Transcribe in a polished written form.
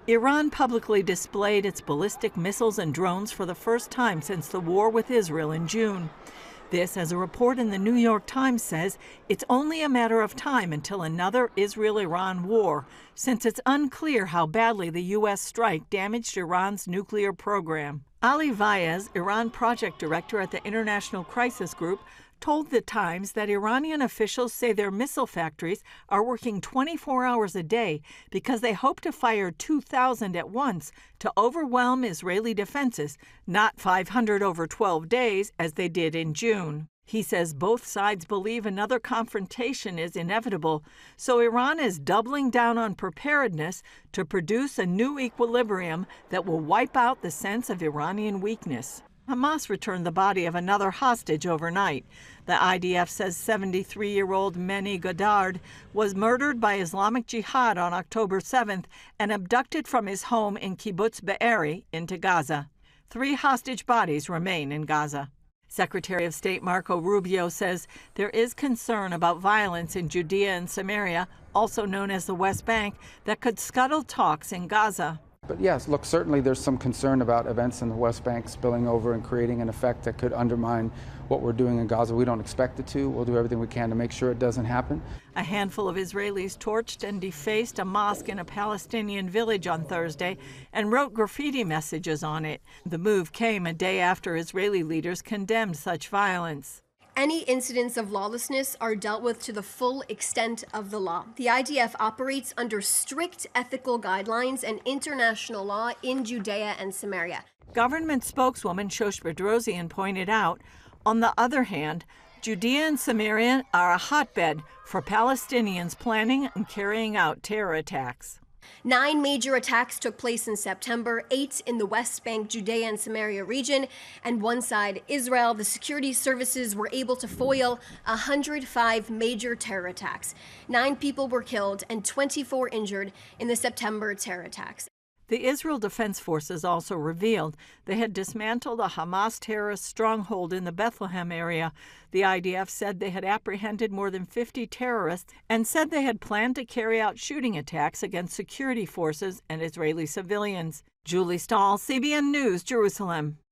Iran publicly displayed its ballistic missiles and drones for the first time since the war with Israel in June. This, as a report in the New York Times says, it's only a matter of time until another Israel-Iran war, since it's unclear how badly the U.S. strike damaged Iran's nuclear program. Ali Vaez, Iran project director at the International Crisis Group, told the Times that Iranian officials say their missile factories are working 24 hours a day because they hope to fire 2,000 at once to overwhelm Israeli defenses, not 500 over 12 days as they did in June. He says both sides believe another confrontation is inevitable, so Iran is doubling down on preparedness to produce a new equilibrium that will wipe out the sense of Iranian weakness. Hamas returned the body of another hostage overnight. The IDF says 73-year-old Meni Godard was murdered by Islamic Jihad on October 7th and abducted from his home in Kibbutz Be'eri into Gaza. 3 hostage bodies remain in Gaza. Secretary of State Marco Rubio says there is concern about violence in Judea and Samaria, also known as the West Bank, that could scuttle talks in Gaza. But yes, look, certainly there's some concern about events in the West Bank spilling over and creating an effect that could undermine what we're doing in Gaza. We don't expect it to. We'll do everything we can to make sure it doesn't happen. A handful of Israelis torched and defaced a mosque in a Palestinian village on Thursday and wrote graffiti messages on it. The move came a day after Israeli leaders condemned such violence. Any incidents of lawlessness are dealt with to the full extent of the law. The IDF operates under strict ethical guidelines and international law in Judea and Samaria. Government spokeswoman Shosh Bedrosian pointed out, on the other hand, Judea and Samaria are a hotbed for Palestinians planning and carrying out terror attacks. 9 major attacks took place in September, 8 in the West Bank, Judea and Samaria region, and one side, Israel. The security services were able to foil 105 major terror attacks. 9 people were killed and 24 injured in the September terror attacks. The Israel Defense Forces also revealed they had dismantled a Hamas terrorist stronghold in the Bethlehem area. The IDF said they had apprehended more than 50 terrorists and said they had planned to carry out shooting attacks against security forces and Israeli civilians. Julie Stahl, CBN News, Jerusalem.